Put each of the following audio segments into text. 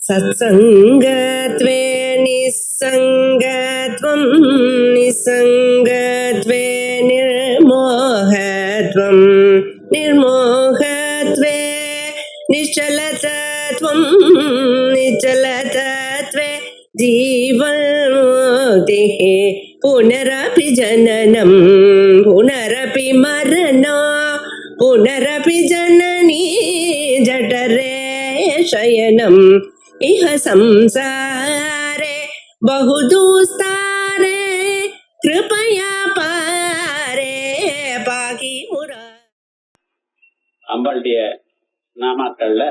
सत्सङ्गत्वे निस्सङ्गत्वं निस्सङ्गत्वे निर्मोहत्वं निर्मोहत्वे निश्चलतत्वं निश्चलतत्वे जीवन्मुक्तिः पुनरपि जननं पुनरपि मरणं पुनरपि जननी जठरे शयनम् इह संसारे बहुदुस्तारे कृपया पारे पाकि मुरा. அம்பாளுடைய நாமாக்கள்ல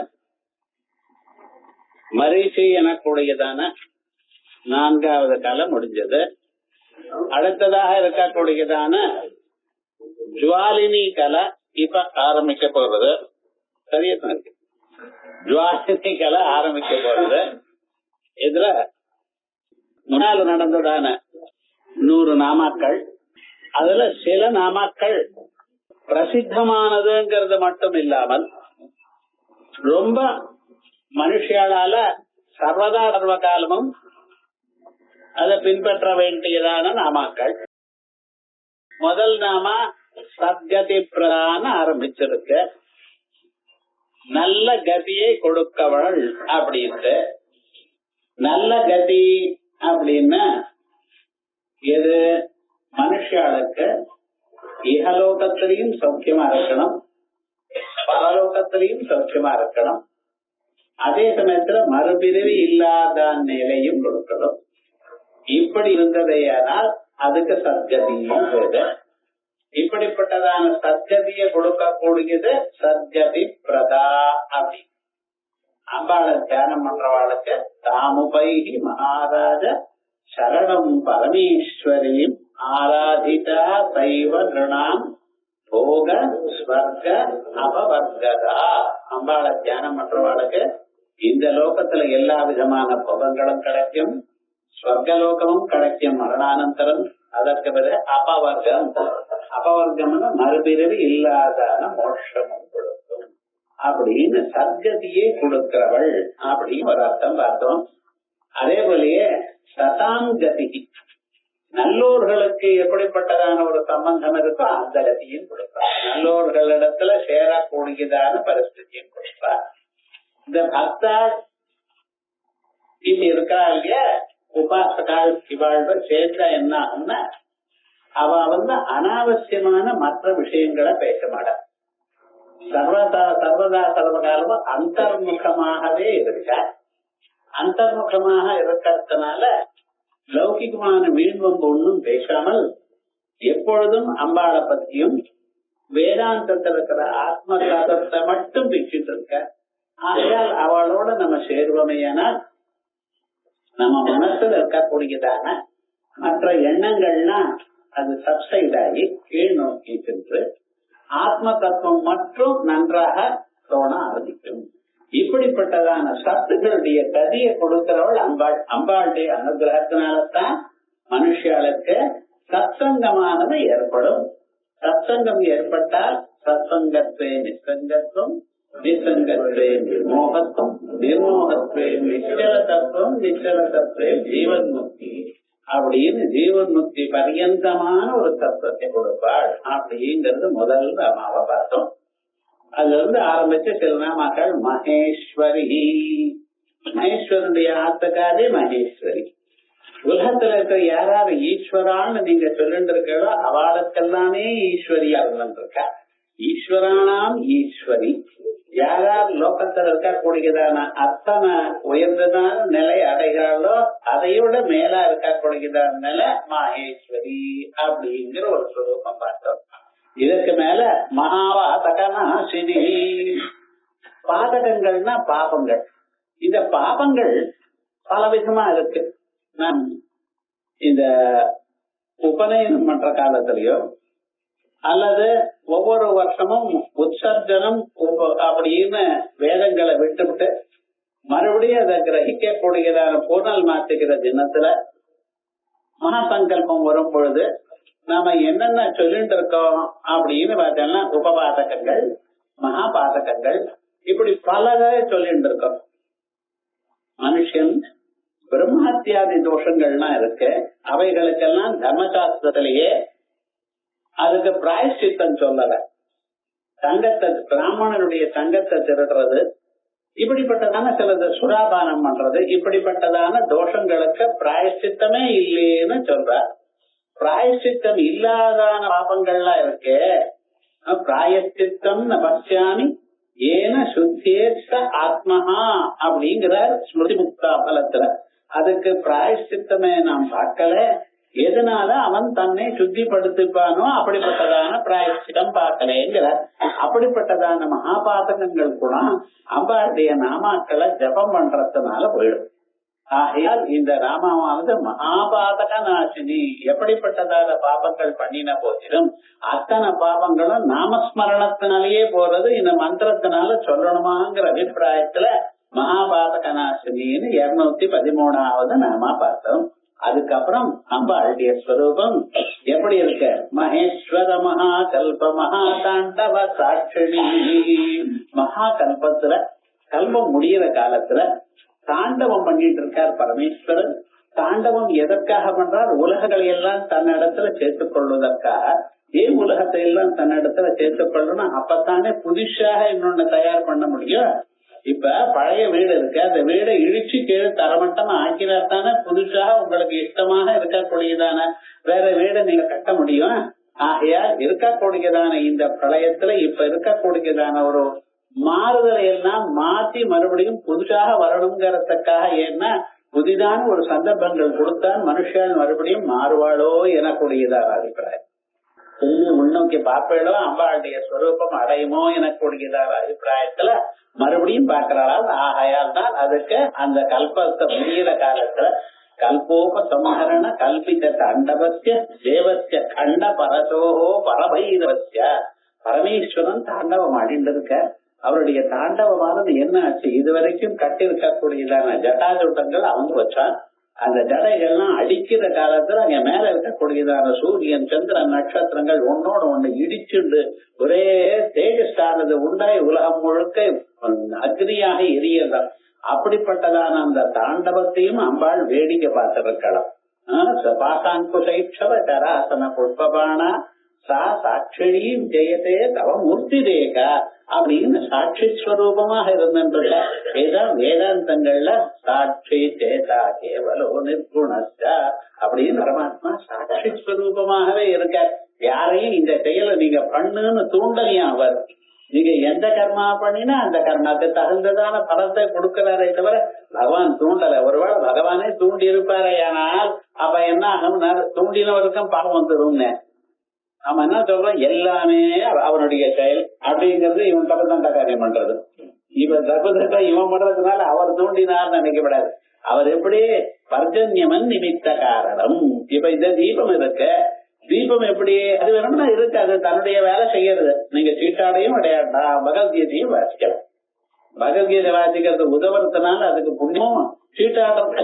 மரீசி எனக்கூடியதான 4வது காலம் முடிஞ்சது. அடுத்ததாக இருக்கக்கூடியதான ஜுவாலினி கலை இப்ப ஆரம்பிக்க போறது. சரியா இருக்கு, ஜுவாலினி கலை ஆரம்பிக்க போறது. இதுல முன்னால நடந்ததான 100 நாமாக்கள், அதுல சில நாமாக்கள் பிரசித்தமானதுங்கிறது மட்டும் இல்லாமல் ரொம்ப மனுஷியால சர்வதா சர்வ காலமும் அதை பின்பற்ற வேண்டியதான நாமாக்கள். முதல் நாமா சத்கதி பிரதான ஆரம்பிச்சிருக்கு. நல்ல கதியை கொடுக்கவள் அப்படின்ட்டு. நல்ல கதி அப்படின்னா எது? மனுஷாளுக்கு இகலோகத்திலையும் சௌக்கியமா இருக்கணும், பரலோகத்திலையும் சௌக்கியமா இருக்கணும், அதே சமயத்துல மறுபிறவி இல்லாத நிலையும் கொடுக்கணும். இப்படி இருந்ததையானால் அதுக்கு சத்கதியும் பேரு. இப்படிப்பட்டதான சத்கதியை கொடுக்கக்கூடியது சத்கதி பிரதா. அப்படி அம்பாள தியானம் பண்றவாளுக்கு தாமுபைகி மகாராஜ சரணம் பரமேஸ்வரியும் ஆராதிதா சைவ நிருணாம் போக ஸ்வர்க அபவர்கதா. அம்பாள தியானம் பண்றவாளுக்கு இந்த லோகத்துல எல்லா விதமான போகங்களும் கிடைக்கும், ஸ்வர்கலோகமும் கிடைக்கும் மரணானந்தரம். அதற்கு பிறகு அபவர்க்கம். அபவர்க்கம்னா மறுபிறவி இல்லாதான மோட்சமும் கொடுக்கும் அப்படின்னு சத்கதியை கொடுக்கிறவள் அப்படின்னு ஒரு அர்த்தம் பார்த்தோம். அதே போலயே சதாங்கதி, நல்லோர்களுக்கு எப்படிப்பட்டதான ஒரு சம்பந்தம் இருக்கோ அந்த கதியும் கொடுப்பார். நல்லோர்களிடத்துல சேரக்கூடியதான பரிஸ்திதியும் கொடுப்பார். இந்த பக்தா இது இருக்கா இல்லையா, உபாசகால் இவாழ்வு சேர்ந்தா என்ன ஆகும்னா அவ அனாவசியமான மற்ற விஷயங்களை பேச மாட்டார். சர்வதா சர்வகாலமும் அந்தர்முகமாகவே இருக்கா. அந்தர்முகமாக இருக்கிறதுனால லௌகிகமான மீன்வம்பு ஒன்றும் பேசாமல் எப்பொழுதும் அம்பாளை பத்தியும் வேதாந்தத்தில் இருக்கிற ஆத்ம சாதத்தை மட்டும் பேசிட்டு இருக்க. ஆகையால் அவளோட நம்ம சேர்வமையானால் நம்ம மனசுல இருக்கக்கூடியதான மற்ற எண்ணங்கள்னா அது சப்சைட் ஆகி கீழ் நோக்கி சென்று ஆத்ம தத்துவம் மற்றும் நன்றாக தோண ஆரம்பிக்கும். இப்படிப்பட்டதான சத்துக்களுடைய கதியை கொடுக்கிறவள் அம்பாள். அம்பாளுடைய அனுகிரகத்தினால்தான் மனுஷாளுக்கு சத்சங்கமானது ஏற்படும். சத்சங்கம் ஏற்பட்டால் சத்சங்கத்வே நிசங்கத்துவம், நிசங்கத்வே நிர்மோகத்துவம், நிர்மோகத்வே நிச்சல தத்துவம், நிச்சல தத்துவே ஜீவன் முக்தி அப்படின்னு ஜீவன் முக்தி பரியந்தமான ஒரு தத்துவத்தை கொடுப்பாள் அப்படிங்கிறது முதல் நாமாவை பார்த்தோம். அதுல இருந்து ஆரம்பிச்ச சில நாமாக்கள் மகேஸ்வரி. மகேஸ்வரனுடைய ஆத்தக்காரே மகேஸ்வரி. உலகத்துல இருக்கிற யாராவது ஈஸ்வரான்னு நீங்க சொல்லிட்டு இருக்கோ அவளுக்கெல்லாமே ஈஸ்வரியா இருந்திருக்கா. ஈஸ்வரானாம் ஈஸ்வரி. யாரார் லோகத்துல இருக்கக்கூடியதான அத்தனை உயர்ந்ததான நிலை அடைகிறாளோ அதையோட மேலா இருக்கக்கூடியதான நிலை மகேஸ்வரி அப்படிங்கிற ஒரு சுரூபம் பார்த்தோம். இதற்கு மேல மகாபாதகநாசினி. பாதகங்கள்னா பாபங்கள். இந்த பாபங்கள் பல விதமா இருக்கு. நான் இந்த உபநயனம் பண்ற காலத்திலயோ அல்லது ஒவ்வொரு வருஷமும் உற்சர்ஜனம் அப்படின்னு வேதங்களை விட்டுவிட்டு மறுபடியும் அதை கிரகிக்கக்கூடியதான பூர்ணல் மாத்துக்கிற தினத்துல மகாசங்கல்பம் வரும் பொழுது நாம என்னென்ன சொல்லிட்டு இருக்கோம் அப்படின்னு பார்த்தோம்னா உபபாதகங்கள், மகாபாதகங்கள், இப்படி பலதை சொல்லிட்டு இருக்கோம். மனுஷன் பிரம்மஹத்தியாதி தோஷங்கள்லாம் இருக்கு. அவைகளுக்கெல்லாம் தர்மசாஸ்திரத்திலேயே அதுக்கு பிராயஷ்சித்தம் சொல்லல. தங்கத்தை பிராமணனுடைய தங்கத்தை திருடுறது, இப்படிப்பட்டதான சிலது சுராபானம் பண்றது, இப்படிப்பட்டதான தோஷங்களுக்கு பிராயஷ்சித்தமே இல்லைன்னு சொல்றார். பிராயஷ்சித்தம் இல்லாதான பாபங்கள்லாம் இருக்கு. பிராயஷ்சித்தம் பசியாமி ஏன சுத்தேஷ்ட ஆத்மஹா அப்படிங்கிறார் ஸ்மிருதி முக்தா பலத்துல. அதுக்கு பிராயஷ்சித்தமே நாம் பார்க்கல. எதனால அவன் தன்னை சுத்திப்படுத்திப்பானோ அப்படிப்பட்டதான பிராயஷ்சித்தம் பார்க்கலேங்கிறார். அப்படிப்பட்டதான மகாபாதகங்கள் கூட அம்பாளுடைய நாமாக்களை ஜபம் பண்றதுனால போயிடும். ஆகையால் இந்த நாமாவானது மகாபாதக நாசினி. எப்படிப்பட்டதான பாபங்கள் பண்ணின போதிலும் அத்தனை பாபங்களும் நாமஸ்மரணத்தினாலேயே போறது. இந்த மந்திரத்தினால சொல்லணுமாங்கிற அபிப்பிராயத்துல மகாபாதக நாசினின்னு 213வது நாமா பார்த்தோம். அதுக்கப்புறம் அம்பாளுடைய ஸ்வரூபம் எப்படி இருக்க? மகேஸ்வர மகாகல்ப மகாதாண்டவ சாட்சிணி. மகாகல்பத்துல கல்பம் முடிகிற காலத்துல தாண்டவம் பண்ணிட்டு இருக்கார் பரமேஸ்வரன். தாண்டவம் எதற்காக பண்றார்? உலகங்களை எல்லாம் தன்னிடத்துல சேர்த்துக் கொள்வதற்காக. ஏன் உலகத்தை எல்லாம் தன்னிடத்துல சேர்த்துக் கொள்ளணும்? அப்பத்தானே புதுசாக இன்னொன்னு தயார் பண்ண முடியும். இப்ப பழைய வீடு இருக்கு, அந்த வீடை இழிச்சு கீழே தரமட்டமா ஆக்கினாத்தானே புதுசாக உங்களுக்கு இஷ்டமாக இருக்கக்கூடியதான வேற வீடை நீங்க கட்ட முடியும். ஆகையால் இருக்கக்கூடியதான இந்த பிரளயத்துல இப்ப இருக்கக்கூடியதான ஒரு மாறுதலை எல்லாம் மாற்றி மறுபடியும் புதுசாக வரணுங்கிறதுக்காக. ஏன்னா புதிதான ஒரு சந்தர்ப்பங்கள் கொடுத்தான் மனுஷன் மறுபடியும் மாறுவாளோ எனக்கூடியதான அபிப்பிராயம். முன்னோக்கி பார்ப்பேளோ அம்பாளுடைய ஸ்வரூபம் அடையுமோ எனக்கூடியதான அபிப்பிராயத்துல மறுபடியும் பார்க்கிறாள். ஆகையால் தான் அதுக்கு அந்த கல்பத்தை முடிகிற காலத்துல கல்போபசம்ஹரண கல்பித தாண்டவஸ்ய தேவஸ்ய கண்ட பரசோஹோ பரபைரவஸ்ய. பரமேஸ்வரன் தாண்டவம் ஆடிண்டிருக்க. அவருடைய தாண்டவமானது என்ன ஆச்சு? இதுவரைக்கும் கட்டிருக்கக்கூடியதான ஜட்டாஜூட்டங்கள் அவங்க வச்சான். அந்த ஜடைகள்லாம் அடிக்கிற காலத்துல அங்க மேல இருக்கக்கூடியதான சூரியன் சந்திரன் நட்சத்திரங்கள் ஒன்னோட ஒண்ணு இடிச்சுண்டு ஒரே தேஜஸ்டானது உண்டாய் உலகம் முழுக்க அக்னியாக எரியதான். அப்படிப்பட்டதான அந்த தாண்டவத்தையும் அம்பாள் வேடிக்கை பார்த்திருக்கலாம். பாசாங்குஷைட்சவ சராசன புஷ்பபானா சா சாட்சியும் ஜெயத்தே தவ மூர்த்தி ரேகா அப்படின்னு சாட்சி ஸ்வரூபமாக இருந்துட்டு வேதாந்தங்கள்ல சாட்சி சேதா கேவலோ நிர்குணஸ்தா அப்படின்னு பரமாத்மா சாட்சி ஸ்வரூபமாகவே இருக்க. யாரையும் இந்த செயலை நீங்க பண்ணுன்னு தூண்டலையும் அவர். நீங்க எந்த கர்மா பண்ணினா அந்த கர்மாக்கு தகுந்ததான பலத்தை கொடுக்கிறாரே தவிர பகவான் தூண்டல. ஒருவேளை பகவானே தூண்டி இருப்பாரே, ஆனால் அப்ப என்ன ஆகும்? தூண்டினவருக்கும் பாவம் வந்துடும். அவன் என்ன சொல்றான்? எல்லாமே அவனுடைய செயல் அப்படிங்கிறது இவன் தப்பு காரியம் பண்றது. இவன் தப்பு இவன் பண்றதுனால அவர் தூண்டினார் நினைக்கப்படாது. அவர் எப்படி பர்ஜன்யமன் நிமித்த காரணம். இப்ப இந்த தீபம் இருக்கு, தீபம் எப்படி அது வேணும்னா இருக்கு, அது தன்னுடைய வேலை செய்யறது. நீங்க சீட்டாடையும் விளையாடா, பகவத்கீதையும் வாசிக்கலாம். பகவத்கீதை வாசிக்கிறது உதவுறதுனால அதுக்கு புண்ணியமும், சீட்டாட்டம்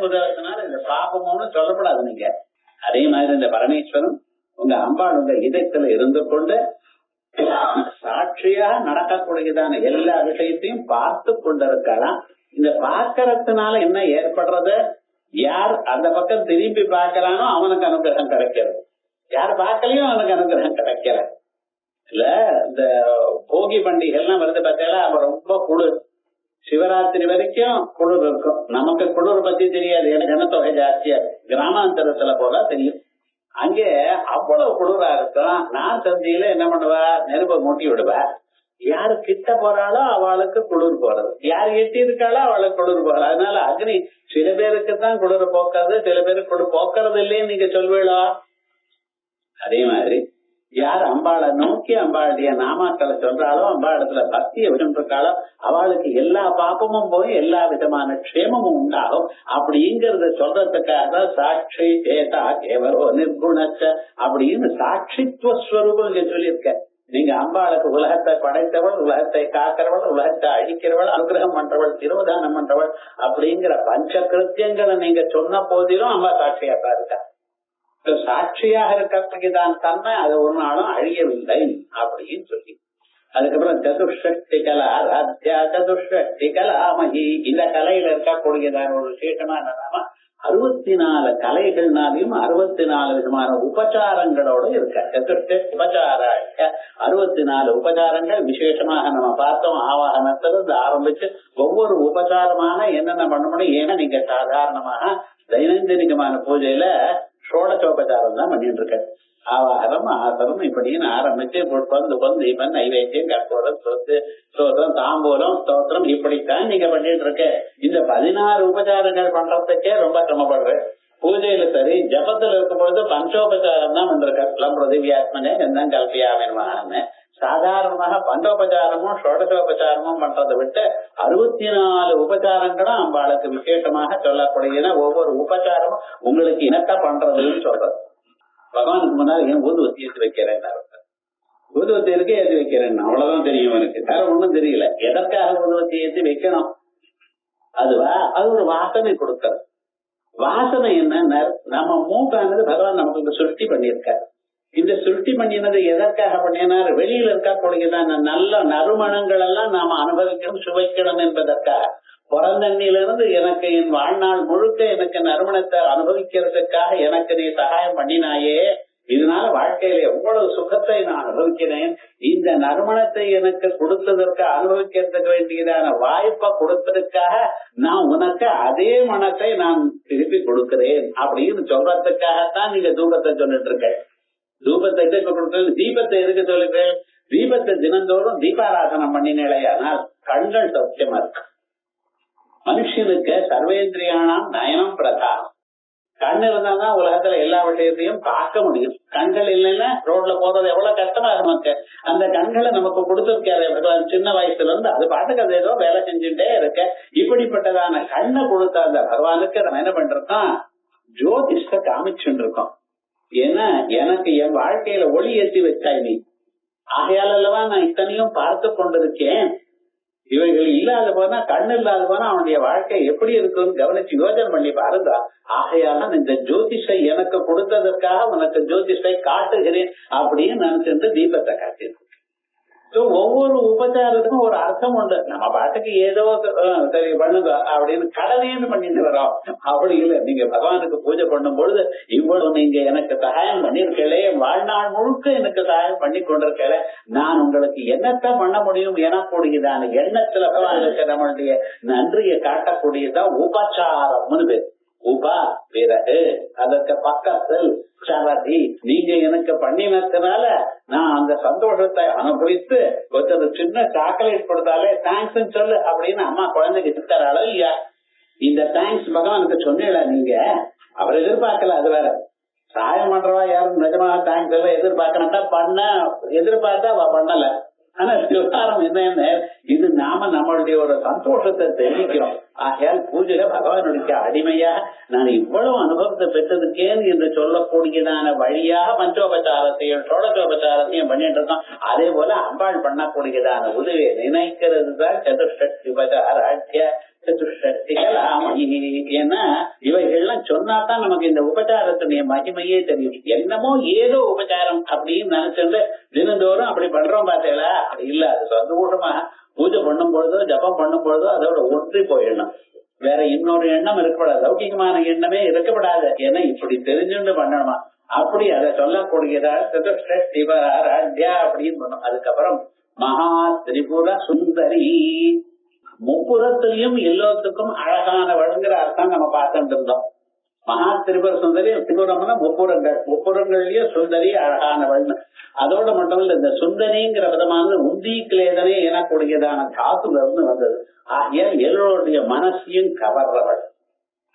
உதவுறதுனால இந்த பாபமும்னு சொல்லப்படாது. நீங்க அதே மாதிரி இந்த பரமேஸ்வரன் உங்க அம்பாள் உங்க இதயத்துல இருந்து கொண்டு சாட்சியா நடக்கக்கூடியதான எல்லா விஷயத்தையும் பார்த்து கொண்டிருக்கலாம். இந்த பார்க்கறதுனால என்ன ஏற்படுறது? யார் அந்த பக்கம் திரும்பி பார்க்கலானோ அவனுக்கு அனுகிரகம் கிடைக்கிறது. யார் பார்க்கலையோ அவனுக்கு அனுகிரகம் கிடைக்கல. இல்ல இந்த போகி பண்டிகை எல்லாம் வருது பார்த்தீங்களா? அவ ரொம்ப குளிர். சிவராத்திரி வரைக்கும் குளிர் இருக்கும். நமக்கு குளிர் பத்தி தெரியாது, ஜனத்தொகை ஜாஸ்தியா கிராமாந்தரத்துல போல தெரியும். அங்கே அவ்வளவு குளிரா இருக்கும். நான் சந்தியில என்ன பண்ணுவா? நெருப்பை மூட்டி விடுவா. யாரு கிட்ட போறாளோ அவளுக்கு குளிர் போறது, யாரு எட்டி இருக்காளோ அவளுக்கு குளிர் போறது. அதனால அக்னி சில பேருக்கு தான் குளிர் போக்குறது, சில பேருக்கு குளிர் போக்குறது இல்லைன்னு நீங்க சொல்வீளோ. அதே மாதிரி யார் அம்பாளை நோக்கி அம்பாளுடைய நாமாக்களை சொல்றாளோ, அம்பாளத்துல பக்தியை விட்டுருக்காளோ அவளுக்கு எல்லா பாப்பமும் போய் எல்லா விதமான க்ஷேமமும் உண்டாகும். அப்படிங்கறத சொல்றதுக்காக சாட்சி சேதா கேவலோ நிர்குணச்ச அப்படின்னு சாட்சித்துவ ஸ்வரூபம் இங்க சொல்லியிருக்க. நீங்க அம்பாளுக்கு உலகத்தை படைத்தவள், உலகத்தை காக்கிறவள், உலகத்தை அழிக்கிறவள், அனுகிரகம் பண்றவள், திருவதானம் பண்றவள் அப்படிங்கிற பஞ்ச கிருத்தியங்களை நீங்க சொன்ன போதிலும் அம்மா சாட்சியாக்கா இருக்கா. சாட்சியாக இருக்கக்கூடியதான் தன்மை அது ஒரு நாளும் அழியவில்லை அப்படின்னு சொல்லி அதுக்கப்புறம் சதுஷ்டி கலா ராத்யா சதுஷ்டி கலாமகி. இந்த கலையில இருக்கக்கூடியதான ஒரு விசேஷமான நாம 64 கலைகள்னாலையும் 64 விதமான உபச்சாரங்களோட இருக்க. சதுஷ்டி உபச்சார 64 உபச்சாரங்கள் விசேஷமாக நம்ம பார்த்தோம். ஆவாகனத்திலிருந்து ஆரம்பிச்சு ஒவ்வொரு உபச்சாரமான என்னென்ன பண்ண முடியும். ஏன்னா நீங்க சாதாரணமாக தைனந்தினிகமான பூஜையில ஷோடசோபச்சாரம் தான் பண்ணிட்டு இருக்க. ஆவாகனம் ஆசனம் இப்படின்னு ஆரம்பிச்சு பந்து இவன் நைவேத்தியம் கற்பூரம் சொத்து சோத்திரம் தாம்பூலம் ஸ்தோத்திரம் இப்படித்தான் நீங்க பண்ணிட்டு இருக்க. இந்த 16 உபச்சாரங்கள் பண்றதுக்கே ரொம்ப சிரமப்படுற. பூஜையில சரி ஜபத்துல இருக்கும்பொழுது பஞ்சோபச்சாரம் தான் பண்றேன். பிரதிவியாத்மனே எந்தான் கல்பியாமன்னு சாதாரணமாக பஞ்சோபச்சாரமும் ஷோடசோபச்சாரமும் பண்றதை விட்டு 64 உபச்சாரங்களும் அம்பாளுக்கு விசேஷமாக சொல்லக்கூடிய ஒவ்வொரு உபச்சாரமும் உங்களுக்கு இனக்க பண்றதுன்னு சொல்றது. பகவானுக்கு முன்னாடி ஏன் ஊதுவத்தி ஏற்றி வைக்கிறேன், ஊதுவத்தி இருக்கே ஏற்றி வைக்கிறேன், அவ்வளவுதான் தெரியும் எனக்கு, வேற ஒண்ணும் தெரியல. எதற்காக ஊதுவத்தி ஏற்றி வைக்கணும்? அதுவா அது ஒரு வாசனை கொடுக்கறது. வாசனை என்ன? நம்ம மூக்கானது பகவான் நமக்கு சுருட்டி பண்ணியிருக்காரு. இந்த சுருட்டி பண்ணினது எதற்காக பண்ணினார்? வெளியில இருக்கக்கூடியதான நல்ல நறுமணங்கள் எல்லாம் நாம அனுபவிக்கணும் சுவைக்கணும் என்பதற்காக. பிறந்தண்ணிலிருந்து எனக்கு என் வாழ்நாள் முழுக்க எனக்கு நறுமணத்தை அனுபவிக்கிறதுக்காக எனக்கு நீ சகாயம் பண்ணினாயே, இதனால வாழ்க்கையில எவ்வளவு சுகத்தை நான் அனுபவிக்கிறேன். இந்த நறுமணத்தை எனக்கு கொடுத்ததற்கு அனுபவிக்கிறதுக்கு வேண்டியதான வாய்ப்பை கொடுத்ததுக்காக நான் உனக்கு அதே மனத்தை நான் திருப்பி கொடுக்கிறேன் அப்படின்னு சொல்றதுக்காகத்தான் நீங்க தூபத்தை சொல்லிட்டு இருக்க. தூபத்தை எதுக்கு கொடுத்தது? தீபத்தை எதுக்கு சொல்லுங்கள்? தீபத்தை தினந்தோறும் தீபாராதனம் பண்ணினேலையானால் கண்கள் சௌக்கியமா இருக்கு. மனுஷனுக்கு சர்வேந்திரியானாம் நயனம் பிரதானம். கண் இருந்தாதான் உலகத்துல எல்லா விஷயத்தையும் பார்க்க முடியும். கண்கள் இல்லைன்னா ரோட்ல போறது எவ்வளவு கஷ்டமா நமக்கு. அந்த கண்களை நமக்கு கொடுத்திருக்காரு சின்ன வயசுல இருந்து, அது பாட்டுக்கு அது ஏதோ வேலை செஞ்சுட்டே இருக்க. இப்படிப்பட்டதான கண்ணை கொடுத்த அந்த பகவானுக்கு நம்ம என்ன பண்றோம்? ஜோதிஷ காமிச்சுட்டு இருக்கோம். ஏன்னா எனக்கு என் வாழ்க்கையில ஒளி ஏற்றி வச்சாய் நீ, ஆகையால் அல்லவா நான் இத்தனையும் பார்த்து கொண்டிருக்கேன். இவைகள் இல்லாத போனா, கண்ணு இல்லாத போனா அவனுடைய வாழ்க்கை எப்படி இருக்குன்னு கவனிச்சு யோஜனை பண்ணி பாருங்க. ஆகையால இந்த ஜோதிஷை எனக்கு கொடுத்ததற்காக உனக்கு ஜோதிஷை காட்டுகிறேன் அப்படின்னு நினைச்சிட்டு தீபத்தை காட்டியிருக்கேன். ஒவ்வொரு உபச்சாரத்துக்கும் ஒரு அர்த்தம் உண்டு. நம்ம பாட்டுக்கு ஏதோ சரி பண்ணுங்க அப்படின்னு கடனேன்னு பண்ணிட்டு வரோம். அப்படி இல்லை. நீங்க பகவானுக்கு பூஜை பண்ணும் பொழுது இவ்வளவு நீங்க எனக்கு சகாயம் பண்ணிருக்கலே, வாழ்நாள் முழுக்க எனக்கு சகாயம் பண்ணி கொண்டிருக்கல, நான் உங்களுக்கு என்னத்தான் பண்ண முடியும் எனக்கூடியதான எண்ணத்துல பகவானுக்கு நம்மளுடைய நன்றியை காட்டக்கூடியதான் உபச்சாரம்னு பேர். உபா பிறகு அதற்கு பக்கத்தில் சரதி, நீங்க எனக்கு பண்ணினதுனால நான் அந்த சந்தோஷத்தை அனுபவித்து ஒரு சின்ன சாக்லேட் கொடுத்தாலே தேங்க்ஸ் சொல்லு அப்படின்னு அம்மா குழந்தைக்கு சித்தராளோ இல்லையா? இந்த தேங்க்ஸ் பகவானுக்கு சொன்னீங்களா நீங்க? அவர் எதிர்பார்க்கல. அது வேற. சாயம் பண்றவா யாரும் நிஜமா தேங்க்ஸ் எல்லாம் எதிர்பார்க்கணும்டா பண்ண எதிர்பார்த்தா அவ பண்ணல. ஆனா விவகாரம் என்ன, இது நாம நம்மளுடைய ஒரு சந்தோஷத்தை தெரிவிக்கிறோம். ஆகையால் பூஜையில பகவானுடைய அடிமையா நான் இவ்வளவு அனுபவத்தை பெற்றதுக்கேன்னு என்று சொல்லக்கூடியதான வழியாக பஞ்சோபச்சாரத்தையும் ஷோடசோபச்சாரத்தையும் பண்ணிட்டு இருக்கோம். அதே போல அம்பாள் பண்ணக்கூடியதான உதவியை நினைக்கிறது தான் சதுஷ்டி உபச்சாராட்சிய சதுஷ்டிகள். ஏன்னா இவைகள்லாம் சொன்னாதான் நமக்கு இந்த உபச்சாரத்துடைய மகிமையே தெரியும். என்னமோ ஏதோ உபச்சாரம் அப்படின்னு நினைச்சிருந்து தினந்தோறும் அப்படி பண்றோம் பார்த்தீங்களா? அப்படி இல்ல. அது சந்தோஷமா பூஜை பண்ணும் பொழுதோ ஜபம் பண்ணும் பொழுதோ அதோட ஒன்றி போயிடணும். வேற இன்னொரு எண்ணம் இருக்கப்படாது, லௌகிகமான எண்ணமே இருக்கப்படாது. ஏன்னா இப்படி தெரிஞ்சுட்டு பண்ணணுமா? அப்படி அதை சொல்லக்கூடியதா சதுஷ்டிவராத்யா அப்படின்னு பண்ணும். அதுக்கப்புறம் மகா திரிபுர சுந்தரி, முப்புறத்திலையும் எல்லோத்துக்கும் அழகானவள்ங்கிற அர்த்தம் நம்ம பார்த்துட்டு இருந்தோம். மகா திரிபுர சுந்தரி, திரிபுரம்னா முப்புறங்கள், முப்புறங்கள்லயும் சுந்தரி அழகானவள்னு. அதோட மட்டும் இல்ல, இந்த சுந்தரிங்கிற விதமானது உந்தீக்கிலேதனே எனக்கூடியதான தாத்துல இருந்து வந்தது. ஆகிய எல்லோருடைய மனசையும் கவர்றவள்.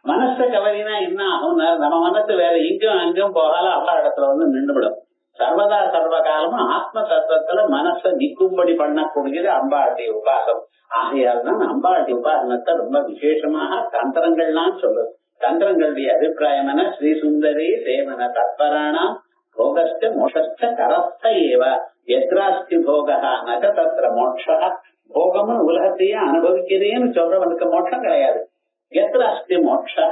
மனசை கவரினா என்ன ஆகும்? நம்ம மனசு வேற இங்கும் அங்கும் போகால அப்பா இடத்துல வந்து நின்றுவிடும். சர்வதா சர்வ காலமும் ஆத்ம தத்துவத்துல மனசை நிற்கும்படி பண்ணக்கூடியது அம்பாளுடைய உபாசம். ஆகையால் தான் அம்பாளுடைய உபாசனத்தை ரொம்ப விசேஷமாக தந்திரங்கள்லாம் சொல்லுது. தந்திரங்களுடைய அபிப்பிராயம் என ஸ்ரீ சுந்தரி சேவன தத்பராணாம் போகஸ்ட மோஷஸ்ட கரஸ்த ஏவ எத்ராஸ்தி போகா நக தத்ர மோட்சா. போகமும் உலகத்தையே அனுபவிக்கிறேன்னு சொல்றவனுக்கு மோட்சம் கிடையாது. எத்ராஸ்தி மோட்சா,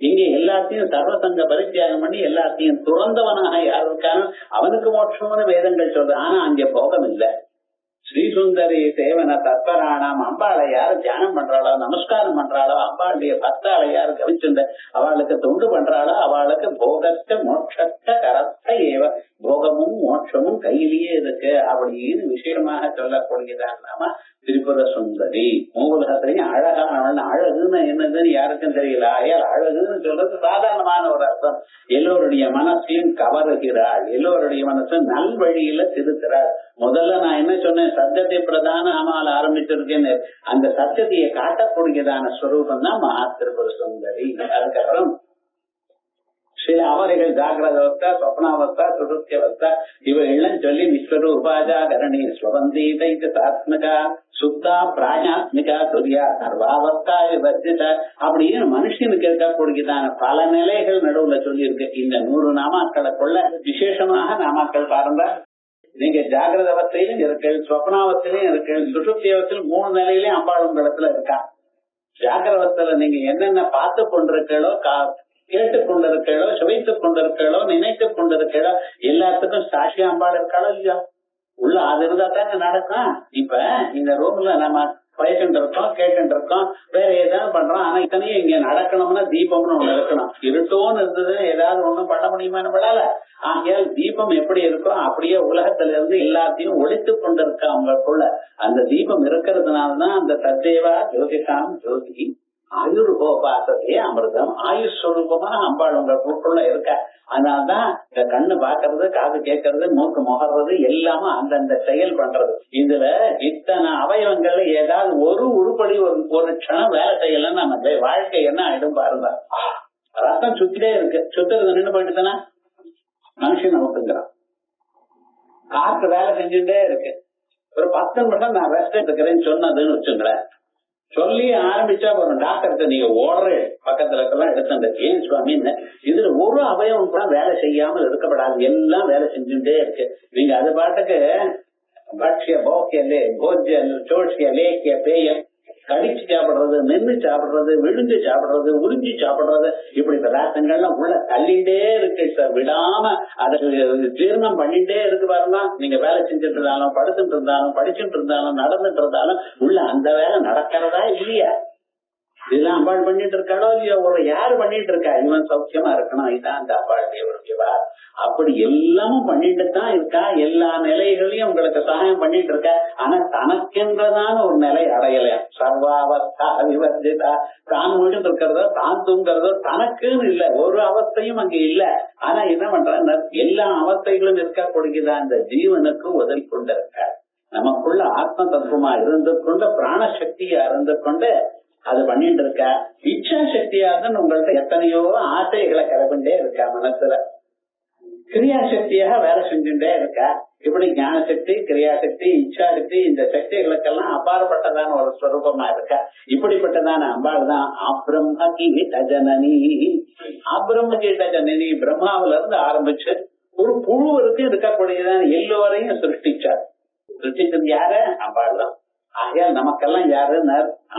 இங்க எல்லாத்தையும் சர்வசங்க பரித்தியாகம் பண்ணி எல்லாத்தையும் துறந்தவனாக யார் இருக்கானோ அவனுக்கு மோட்சம்னு வேதங்கள் சொல்றது. ஆனா அங்க போகம் இல்ல. ஸ்ரீசுந்தரி சேவன தத்பராணாம் அம்பாளை யாரு தியானம் பண்றாளோ நமஸ்காரம் பண்றாளோ அம்பாளுடைய பக்தாளை யாரு கவிச்சுண்ட அவளுக்கு தொண்டு பண்றாளோ அவளுக்கு போகத்த மோட்சத்த கரத்த ஏவ போகமும் மோட்சமும் கையிலேயே இருக்கு அப்படின்னு விஷயமாக சொல்லக்கூடியதான் நாம திரிபுர சுந்தரி. மூலகத்திலையும் அழகானவன். அழகுன்னு என்னதுன்னு யாருக்கும் தெரியல. ஆயால் அழகுன்னு சொல்றது சாதாரணமான ஒரு அர்த்தம். எல்லோருடைய மனசையும் கவருகிறாள், எல்லோருடைய மனசும் நல்வழியில திருத்துறாள். முதல்ல நான் என்ன சொன்னேன், சத்தியத்தை பிரதான நாமால ஆரம்பிச்சிருக்கேன்னு. அந்த சத்தியத்தையை காட்டக்கூடியதான ஸ்வரூபம் தான் மகா திரிபுர சுந்தரி. அதுக்கப்புறம் சில அவரைகள் ஜாகிரத அவஸ்தா, சொப்னாவஸ்தா, சுருத்தியவஸ்தா இவைகள்லாம் சொல்லி விஸ்வரூபாஜாகரணி ஸ்வபந்தீதை சாத்மிகா சுத்தா பிராஜாத்மிகா துரியா சர்வாவஸ்தா விவர்ஜித அப்படின்னு மனுஷனுக்கு இருக்கக்கூடியதான பல நிலைகள் நடுவுல சொல்லி இருக்கு. இந்த 100 நாமாக்களுக்குள்ள விசேஷமாக நாமாக்கள் பாருங்க. நீங்க ஜாகிரத அவஸ்தையிலும் இருக்கு, சொப்னாவஸ்தையிலும் இருக்கு, சுசுப்தி அவஸ்தையிலும் 3 நிலையிலயும் அம்பாள் உங்களிடத்துல இருக்கா. ஜாகிரவஸ்தையில நீங்க என்னென்ன பார்த்து கொண்டிருக்கீங்களோ, கேட்டுக் கொண்டிருக்கீங்களோ, சுவைத்துக் கொண்டிருக்கீங்களோ, நினைத்துக் கொண்டிருக்கீங்களோ எல்லாத்துக்கும் சாட்சி அம்பாள் இருக்காளோ இல்லையா? உள்ள அது இருந்தா தாங்க நடக்கும். இப்ப இந்த ரூம்ல நம்ம பேசிட்டு இருக்கோம், கேட்டு இருக்கோம், வேற ஏதாவது பண்றோம். ஆனா இத்தனையும் இங்க நடக்கணும்னா தீபம்னு ஒண்ணு இருக்கணும். இருட்டோன்னு இருந்தது ஏதாவது ஒண்ணும் பண்ண முடியுமா நம்மளால? ஆகையால் தீபம் எப்படி இருக்கோ அப்படியே உலகத்துல இருந்து எல்லாத்தையும் ஒழித்து கொண்டிருக்க அவங்களுக்குள்ள அந்த தீபம் இருக்கிறதுனாலதான் அந்த தத்தேவா ஜோதிஷாம் ஜோதி ஆயுர்கோபாசத்தே அமிர்தம் ஆயுஷ் ஸ்வரூபமா அம்பாள் உங்களுக்குள்ள இருக்க. அதனால்தான் இந்த கண்ணு பாக்குறது, காது கேட்கறது, மூக்கு முகர்றது எல்லாமே அந்தந்த செயல் பண்றது. இதுல இத்தனை அவயவங்கள்ல ஏதாவது ஒரு உருப்படி ஒரு க்ஷணம் வேலை செய்யலன்னு நம்ம வாழ்க்கை என்ன ஆயிடும் பாருங்க. ரத்தம் சுத்திட்டே இருக்கு, சுத்துறது நின்று போயிட்டு தானே மனுஷன் நமக்குங்கிறான். காற்று வேலை செஞ்சுட்டே இருக்கு. ஒரு 10 நிமிஷம் நான் ரெஸ்ட் எடுக்கிறேன்னு சொன்னதுன்னு வச்சுங்களேன், சொல்லி ஆரம்பிச்சா போறோம் டாக்டர்கிட்ட நீங்க ஓடுற பக்கத்துல இருக்கலாம் எடுத்து ஏன் சுவாமின்னு. இதுல ஒரு அவயவம் கூட வேலை செய்யாமல் இருக்கப்படாது, எல்லாம் வேலை செஞ்சுட்டே இருக்கு. நீங்க அது பாட்டுக்கு பக்ஷிய போக்கியலே போஜ்ய சோட்சிய லேக்கிய பேயம் கடிச்சு சாப்பிடுறது, மென்னு சாப்பிடுறது, விழுந்து சாப்பிடுறது, உறிஞ்சி சாப்பிடுறது, இப்படி பதார்த்தங்கள்லாம் உள்ள தள்ளிட்டே இருக்கு சார். விடாம அதை ஜீரணம் பண்ணிட்டே இருக்கு பாருங்க. நீங்க வேலை செஞ்சுட்டு இருந்தாலும், படுத்துட்டு இருந்தாலும், படிச்சுட்டு இருந்தாலும், நடந்துட்டு இருந்தாலும் உள்ள அந்த வேலை நடக்கிறதா இல்லையா? இதெல்லாம் அம்பாள் பண்ணிட்டு இருக்காளோ இல்லையோ? ஒரு யாரு பண்ணிட்டு இருக்கா? இவன் சௌக்கியமா இருக்கணும், இதுதான் அந்த அம்பாளுடைய ஒரு விவா. அப்படி எல்லாமும் பண்ணிட்டு தான் இருக்கா. எல்லா நிலைகளையும் உங்களுக்கு சகாயம் பண்ணிட்டு இருக்கா. ஆனா தனக்கென்றதான ஒரு நிலை அடையல. சர்வாவஸ்தா விவர்ஜிதா. தான் முடிஞ்சு இருக்கிறதோ, தான் தூங்குறதோ தனக்குன்னு இல்ல, ஒரு அவஸ்தையும் அங்க இல்ல. ஆனா என்ன பண்ற, எல்லா அவஸ்தைகளும் இருக்கக்கூடியதா அந்த ஜீவனுக்கு உதவி கொண்டு இருக்க. நமக்குள்ள ஆத்ம தத்துவமா இருந்து கொண்டு, பிராணசக்தியா இருந்து கொண்டு அது பண்ணிட்டு இருக்க. இச்சா சக்தியாதான் உங்கள்ட்ட எத்தனையோ ஆசைகளை கிளம்பிண்டே இருக்கா. மனசுல கிரியாசக்தியாக வேலை செஞ்சுட்டே இருக்கா. இப்படி ஞானசக்தி, கிரியாசக்தி, இச்சா சக்தி, இந்த சக்திகளுக்கெல்லாம் அபாரப்பட்டதான ஒரு ஸ்வரூபமா இருக்க. இப்படிப்பட்டதான அம்பாள் தான் அப்ரம்ம கீட ஜனனி. அப்ரம்ம கீட ஜனனி பிரம்மாவில இருந்து ஆரம்பிச்சு ஒரு புழு வரைக்கும் இருக்கக்கூடியதான் எல்லோரையும் சிருஷ்டிச்சார். சிருஷ்டிச்சது யாரு? அம்பாள் தான். ஆகையால் நமக்கெல்லாம் யாரு?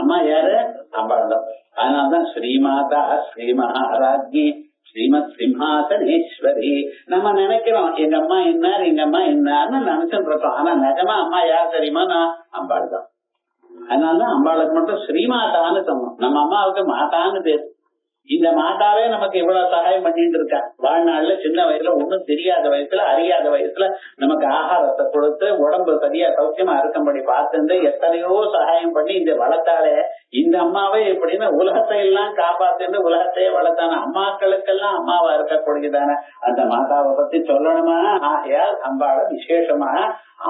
அம்மா யாரு? அம்பாள் தான். அதனால்தான் ஸ்ரீமாதா ஸ்ரீ மகாராஜி ஸ்ரீமத் சிம்ஹாசனேஸ்வரி. நம்ம நினைக்கிறோம் எங்க அம்மா என்னார், எங்க அம்மா என்னார்னு நினைச்சுட்டு இருக்கோம். ஆனா நிஜமா அம்மா யார் தெரியுமா? நான் அம்பாள் தான். அதனாலதான் அம்பாளுக்கு மட்டும் ஸ்ரீமாதான்னு சொன்னோம். நம்ம அம்மாவுக்கு மாதான்னு பேரு. இந்த மாதாவே நமக்கு இவ்வளவு சகாயம் பண்ணிட்டு இருக்கா. வாழ்நாள்ல சின்ன வயசுல ஒண்ணும் தெரியாத வயசுல, அறியாத வயசுல நமக்கு ஆகாரத்தை கொடுத்து உடம்பு சரியா சௌக்கியமா இருக்கும்படி பார்த்து எத்தனையோ சகாயம் பண்ணி இந்த வளர்த்தாலே. இந்த அம்மாவே எப்படின்னா உலகத்தை எல்லாம் காப்பாத்து உலகத்தையே வளர்த்தான அம்மாக்களுக்கெல்லாம் அம்மாவா இருக்கக்கூடியதான அந்த மாதாவை பத்தி சொல்லணுமா? ஆகையால் அம்பாள விசேஷமா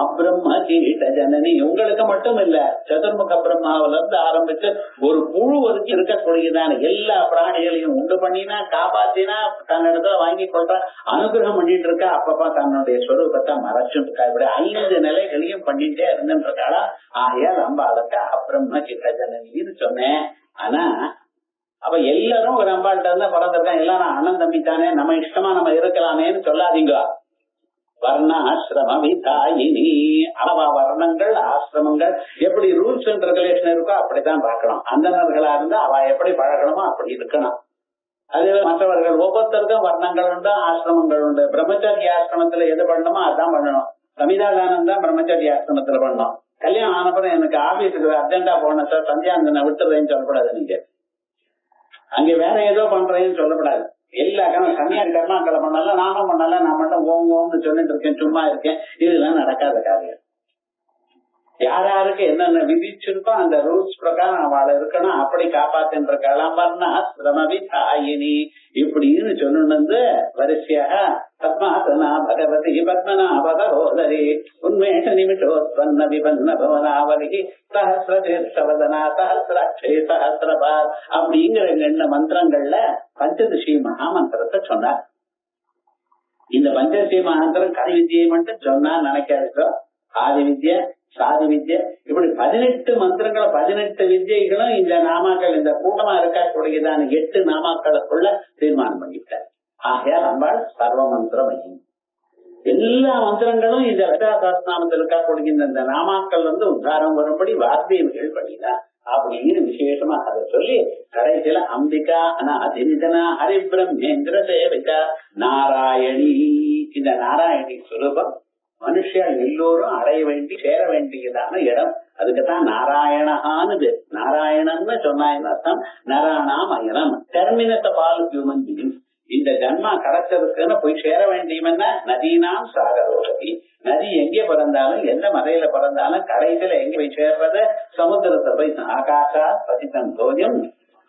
அப்ரம்ம கீட ஜனனி. உங்களுக்கு மட்டும் இல்ல, சதுர்முக பிரம்மாவில இருந்து ஆரம்பிச்சு ஒரு புழு வரைக்கும் இருக்கக்கூடியதான எல்லா பிராணிகளையும் உண்டு பண்ணினா, காப்பாத்தினா, தன்னிடத்துல வாங்கி கொள்ற அனுகிரகம் பண்ணிட்டு இருக்கா. அப்பப்பா தன்னுடைய ஸ்வரூபத்தை மறைச்சுட்டு இருக்கா. இப்படி 5 நிலைகளையும் பண்ணிட்டே இருந்துட்டு இருக்காளா. ஆகையால் அம்பாளுக்கு அப்ரம்ம கீட ஜனனின்னு சொன்னேன். ஆனா அப்ப எல்லாரும் ஒரு அம்பாள்கிட்ட இருந்தா பிறந்திருக்கான், எல்லாரும் அண்ணன் தம்பி தானே, நம்ம இஷ்டமா நம்ம இருக்கலாமேன்னு சொல்லாதீங்க. வர்ணாசிரம விதாயினி. அவ வர்ணங்கள், ஆசிரமங்கள் எப்படி ரூல்ஸ் அண்ட் ரெகுலேஷன் இருக்கோ அப்படித்தான் பார்க்கணும். அந்தனர்களா இருந்தா அவ எப்படி பழகணுமோ அப்படி இருக்கணும். அதே மற்றவர்கள் ஒவ்வொருத்தருக்கும் வர்ணங்கள் உண்டு, ஆசிரமங்கள் உண்டு. பிரம்மச்சரிய ஆசிரமத்துல எது பண்ணணுமோ அதான் பண்ணணும். சமிதாதானம் தான் பிரம்மச்சரிய ஆசிரமத்துல பண்ணணும். கல்யாணம் ஆனப்பறம் எனக்கு ஆபீஸுக்கு அர்ஜென்டா போன சார், சந்தியாந்தனை விட்டுறேன்னு சொல்லக்கூடாது. நீங்க அங்க வேற ஏதோ பண்றேன்னு சொல்லக்கூடாது. எல்லா கன்னியாரி கர்மாக்களை பண்ணல, நானும் பண்ணல, நான் மட்டும் ஓம்னு சொல்லிட்டு இருக்கேன், சும்மா இருக்கேன். இதெல்லாம் நடக்காத காரியம். யாராருக்கு என்னென்ன விதிச்சிருக்கோ அந்த ரூல்ஸ் பிரகாரம் அவளை இருக்கணும். அப்படி காப்பாத்துன்ற கிளம்பர்னா சிரமவி தாயினி இப்படின்னு சொன்னு வரிசையாக பத்மாசனா பகவதி பத்மநாபகோதரி உண்மேஷ நிமிஷோத்பன்ன விபன்ன பவனாவலி சஹசிர தீர்ஷவதனா சஹசிராட்சே சஹசிரபாத் அப்படிங்கிற 2 மந்திரங்கள்ல பஞ்சதசி மகாமந்திரத்தை சொன்னார். இந்த பஞ்சதசி மகாமந்திரம் கலை வித்தியை மட்டும் சொன்னா நினைக்காது. ஆதி வித்யா, சாதி வித்யா, இப்படி 18 மந்திரங்களை 18 வித்யைகளும் இந்த நாமாக்கள் இந்த கூட்டமா இருக்கக்கூடியதான 8 நாமாக்களுக்குள்ள தீர்மானம் பண்ணிட்டார். ஆகையால் அம்பாள் சர்வ மந்திரமையும் எல்லா மந்திரங்களும் இந்த லலிதா சஹஸ்ரநாமத்தில் இருக்கக்கூடிய இந்த நாமாக்கள் உத்தாரம் வரும்படி வார்த்தைகள் பண்ணினார் அப்படின்னு விசேஷமா அதை சொல்லி கடைசியில அம்பிகா அநாதினிதனா ஹரிபிரம்மேந்திர சேவிகா நாராயணி. இந்த நாராயணி சுரூபம் மனுஷன் எல்லோரும் அடைய வேண்டி சேர வேண்டியதான இடம். அதுக்குதான் நாராயணான்னு பேர். நாராயணன்னு சொன்னா அர்த்தம் நராணாம் அயனம், terminus of all human beings. இந்த ஜன்மா கிடைச்சதுக்குன்னு போய் சேர வேண்டியவன்னா நதினாம் சாகரோகி. நதி எங்கே பிறந்தாலும் எந்த மலையில பிறந்தாலும் கடைசியில எங்க போய் சேர்றது? சமுத்திரத்தை போய். ஆகாஷா பதிதம் தோஜம்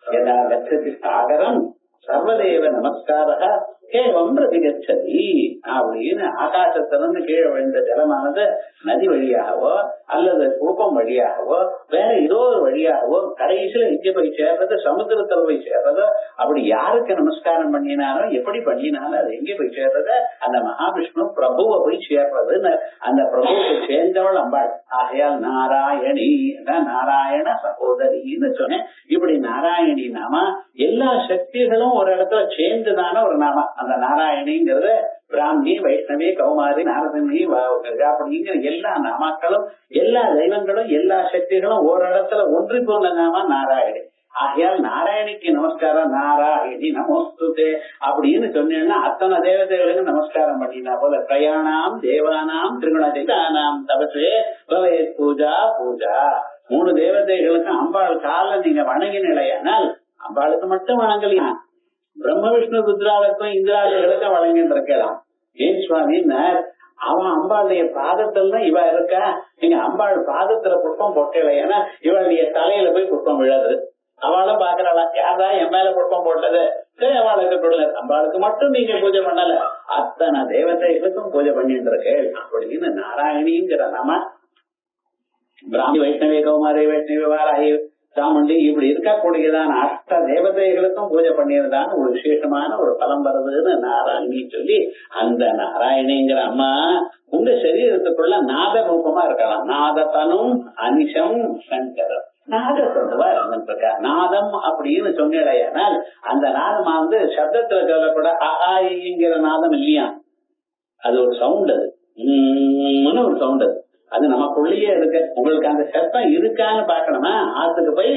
யதா கச்சதி சாகரம் சர்வதேவ நமஸ்காரா கேவம் பிரதிகச்சதி அப்படின்னு ஆகாசத்திலிருந்து கீழே விழுந்த ஜலமானது நதி வழியாகவோ அல்லது கூப்பம் வழியாகவோ வேற ஏதோ ஒரு வழியாகவோ கடைசியில எங்க போய் சேர்றது? சமுத்திரத்துல போய் சேர்றதோ. அப்படி யாருக்கு நமஸ்காரம் பண்ணினாலும் எப்படி பண்ணினாலும் அது எங்க போய் சேர்றது? அந்த மகாவிஷ்ணு பிரபுவை போய் சேர்றதுன்னு. அந்த பிரபுவுக்கு சேர்ந்தவள் அம்பாள். ஆகையால் நாராயணி நாராயண சகோதரின்னு சொன்னேன். இப்படி நாராயணி நாமா எல்லா சக்திகளும் ஒரு இடத்துல சேர்ந்துதான ஒரு நாமா. அந்த நாராயணிங்கிறது பிராமி, வைஷ்ணவி, கௌமாரி, நாரதனி அப்படிங்கிற எல்லா நாமாக்களும் எல்லா தெய்வங்களும் எல்லா சக்திகளும் ஒரு இடத்துல ஒன்றி போன நாமா நாராயணி. ஆகையால் நாராயணிக்கு நமஸ்காரம். நாராயணி நமஸ்துதே அப்படின்னு சொன்னீங்கன்னா அத்தனை தேவதைகளுக்கு நமஸ்காரம் பண்ணினா போல. பிரயாணாம் தேவானாம் திருகுணாம் தபசே பவே பூஜா பூஜா. 3 தேவதைகளுக்கு அம்பாள் கால நீங்க வணங்கினால் அம்பாளுக்கு மட்டும் வணங்கலையா, பிரம்ம விஷ்ணு ருத்ராவுக்கும் இந்திராதிகளுக்கும் வழங்கிட்டு இருக்கலாம். ஏன் சுவாமி, அவன் அம்பாளுடைய பாதத்துல இவ இருக்கா. நீங்க அம்பாள் பாதத்துல புஷ்பம் போட்டல, ஏன்னா இவளுடைய தலையில போய் புஷ்பம் விழாது. அவளும் பாக்குறாளா, யாரா என் மேல புஷ்பம் போட்டது? சரி, அவளுக்கு கொடுங்க. அம்பாளுக்கு மட்டும் நீங்க பூஜை பண்ணல, அத்தனை தேவதைகளுக்கும் பூஜை பண்ணிட்டு இருக்கு அப்படின்னு நாராயணிங்கிற நாம பிராமி, வைஷ்ணவி, கௌமாரி, வைஷ்ணவி, வாராகி, சாமுண்டி இப்படி இருக்கக்கூடியதான அஷ்ட தேவதைகளுக்கும் பூஜை பண்ணியதான ஒரு விசேஷமான ஒரு பலம் வருதுன்னு நாராயணி சொல்லி, அந்த நாராயணிங்கிற அம்மா உங்க சரீரத்துக்குள்ள நாத ரூபமா இருக்கலாம். நாதத்தனும் அனிஷம் சங்கரம். நாதத்தனுவா இருந்துருக்கா. நாதம் அப்படின்னு சொன்னால் அந்த நாதமா சப்தத்துல சொல்லக்கூட ஆங்கிற நாதம் இல்லையா, அது ஒரு சவுண்ட். அது ஒரு சவுண்ட். அது நமக்குள்ளேயே இருக்கு. உங்களுக்கு அந்த சத்தம் இருக்கான்னு பாக்கணுமா, ஆத்துக்கு போய்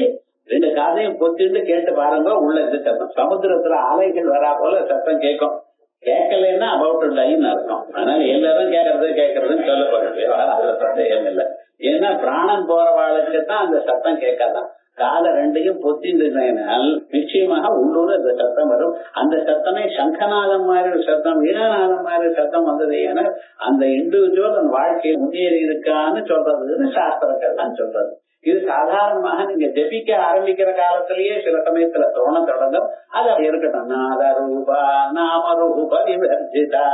2 காதையும் பொத்திட்டு கேட்டு பாருங்க. உள்ள இந்த சத்தம் சமுத்திரத்துல அலைகள் வரா போல சத்தம் கேட்கும். கேட்கலன்னா அபவுட் லைன் அர்த்தம். அதனால எல்லாரும் கேட்கறதுன்னு சொல்லப்படுது. அதுல சந்தேகம் இல்லை. ஏன்னா பிராணம் போறவாளுக்கு தான் அந்த சத்தம் கேட்காதான். காலை 2ஐயும் பொத்தினால் நிச்சயமாக உள்ளூர் அந்த சத்தம் வரும். அந்த சத்தமே சங்கநாதம் மாதிரி சத்தம், வீணநாதம் மாதிரி சத்தம் வந்தது. ஏன்னா அந்த இண்டிவிஜுவல் அந்த வாழ்க்கையை முன்னேறி இருக்கான்னு சொல்றதுன்னு சாஸ்திரங்கள் தான் சொல்றது. இது சாதாரணமாக நீங்க ஜபிக்க ஆரம்பிக்கிற காலத்திலேயே சில சமயத்துல தோண தொடங்கும். அது அப்படி இருக்கட்டும். நாத ரூபா நாம ரூப விவர்ஜிதா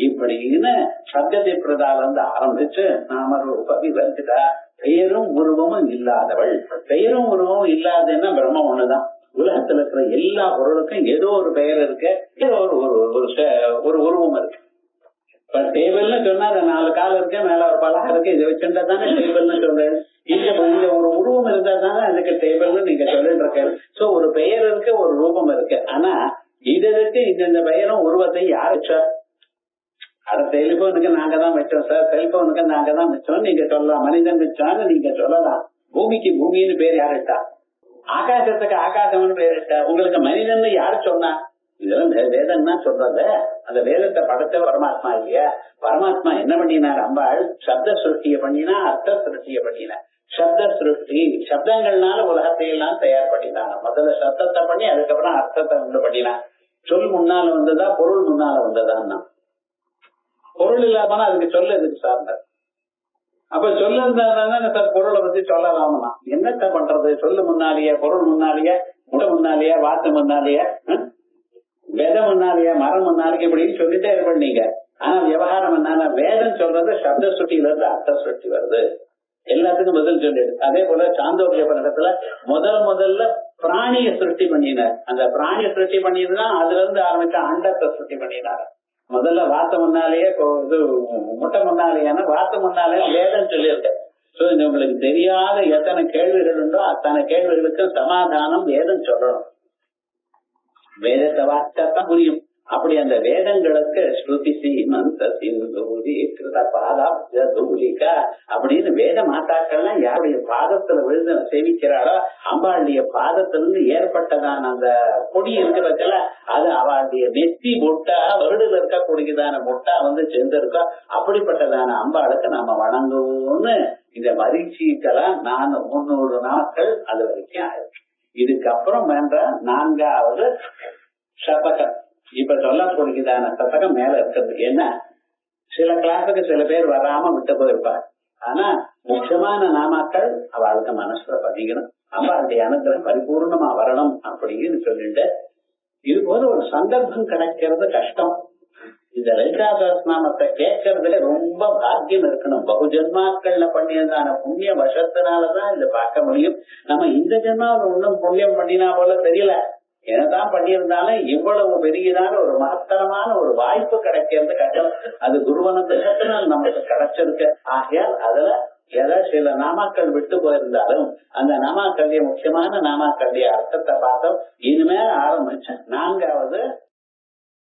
இப்படின்னு சப்ததி பிரதால ஆரம்பிச்சு நாம ரூப விவர்ஜிதா. பெயரும் உருவமும் இல்லாதவள். பெயரும் உருவமும் இல்லாதன்னா பிரம்மம் ஒண்ணுதான். உலகத்துல இருக்கிற எல்லா பொருளுக்கும் ஏதோ ஒரு பெயர் இருக்கு, ஏதோ ஒரு உருவம் இருக்கு. இப்ப டேபிள்னு சொன்னா அது 4 கால் இருக்கு, மேல ஒரு பலகை இருக்கு, இதை வச்சுட்டா தானே டேபிள்னு சொல்றேன். இங்க ஒரு உருவம் இருந்தா தானே அதுக்கு டேபிள்னு நீங்க சொல்லிட்டு இருக்க. சோ ஒரு பெயர் இருக்கு, ஒரு ரூபம் இருக்கு. ஆனா இதற்கு இந்த பெயரும் உருவத்தையும் யார் வச்சா? அட டெலிபோனுக்கு நாங்க தான் வச்சோம் சார், செல்போனுக்கு நாங்க தான் வச்சோம் நீங்க சொல்லலாம். மனிதன் வச்சான்னு நீங்க சொல்லலாம். பூமிக்கு பூமின்னு பேர் யார் வச்சா? ஆகாசத்துக்கு ஆகாசம்னு பேர் வச்சா? உங்களுக்கு மனிதன் யாரு சொன்னா? இதெல்லாம் வேதம் தான் சொல்றது. அந்த வேதத்தை படைச்ச பரமாத்மா இல்லையா? பரமாத்மா என்ன பண்ணினார்? அம்பாள் சப்த சிருஷ்டிய பண்ணினா, அர்த்த சிருஷ்டிய பண்ணினா. சப்த சிருஷ்டி, சப்தங்கள்னால உலகத்தை எல்லாம் தயார் பண்ணினான். முதல்ல சப்தத்தை பண்ணி அதுக்கப்புறம் அர்த்தத்தை உண்டு பண்ணினான். சொல் முன்னால வந்ததா, பொருள் முன்னால வந்ததான்னா? பொருள் இல்லாமனா அதுக்கு சொல்ல எதுக்கு சார்ந்த? அப்ப சொல்ல இருந்தா சார் பொருளை பத்தி சொல்லலாமா? என்னத்த பண்றது? சொல்லு முன்னாலேயே, பொருள் முன்னாலேயே, முட்டை முன்னாலேயே, வாத்து முன்னாலேயே, வேதம் முன்னாலேயே, மரம் முன்னாலேயே இப்படின்னு சொல்லிட்டே இருப்பேன் நீங்க. ஆனா விவகாரம் என்னன்னா, வேதம் சொல்றது சப்த சுட்டியில இருந்து அர்த்த சுட்டி வருது. எல்லாத்துக்கும் பதில் சொல்லிடு. அதே போல சாந்தோக்கிய படத்துல முதல்ல பிராணிய சிருஷ்டி பண்ணினார். அந்த பிராணிய சிருஷ்டி பண்ணினா அதுல இருந்து ஆரம்பிச்ச அண்டத்தை சிருஷ்டி பண்ணினார். முதல்ல வார்த்தை முன்னாலேயே, இது முட்டை முன்னாலேயான வார்த்தை முன்னாலே வேதம் சொல்லியிருக்க. சோ உங்களுக்கு தெரியாத எத்தனை கேள்விகள் உண்டோ அத்தனை கேள்விகளுக்கு சமாதானம் வேதம் சொல்லணும். வேதத்தை வாசிச்சாதான் புரியும். அப்படி அந்த வேதங்களுக்கு ஸ்ருதி சீமந்த சிந்தூரி கிருத பாதாப்தூலிகா அப்படின்னு வேத மாதாக்கள்லாம் யாருடைய பாதத்துல விழுந்து சேவிக்கிறாளோ அம்பாளுடைய பாதத்திலிருந்து ஏற்பட்டதான அந்த பொடி இருக்கிறதுல அது அவளுடைய நெத்தி முட்டா வருடுல இருக்கக்கூடியதான முட்டா வந்து சேர்ந்திருக்கா. அப்படிப்பட்டதான அம்பாளுக்கு நாம வணங்குவோம்னு இந்த மரிச்சிக்கெல்லாம் 300 நாட்கள் அது வரைக்கும் ஆயிருக்கு. இதுக்கப்புறம் வேண்ட 4வது சதகம் இப்ப சொல்லக்கூடியதான சதகம் மேல இருக்கிறது. என்ன, சில கிளாஸுக்கு சில பேர் வராம விட்டு போயிருப்பார். ஆனா முக்கியமான நாமாக்கள் அவளுக்கு மனசுல பதிக்கணும். அவளுடைய அனுகிரகம் பரிபூர்ணமா வரணும் அப்படின்னு சொல்லிட்டு இது போல ஒரு சந்தர்ப்பம் கிடைக்கிறது கஷ்டம். இந்த லலிதா சஹஸ்ரநாமத்தை கேட்கறதுல ரொம்ப பாக்கியம் இருக்கணும். பகுஜன்மாக்கள்ல பண்ணியதான புண்ணிய வசத்தினாலதான் இதை பார்க்க முடியும். நம்ம இந்த ஜென்மாவில் ஒன்னும் புண்ணியம் பண்ணினா போல தெரியல. என்னதான் பண்ணியிருந்தாலும் இவ்வளவு பெரியதான ஒரு மகத்தரமான ஒரு வாய்ப்பு கிடைக்கிறது கஷ்டம். அது குருவனுக்கு நமக்கு கிடைச்சிருக்கு. ஆகையால் அதுல ஏதாவது சில நாமாக்கள் விட்டு போயிருந்தாலும் அந்த நாமாக்களுடைய முக்கியமான நாமாக்களுடைய அர்த்தத்தை பார்த்தோம். இனிமேல் ஆரம்பிச்சு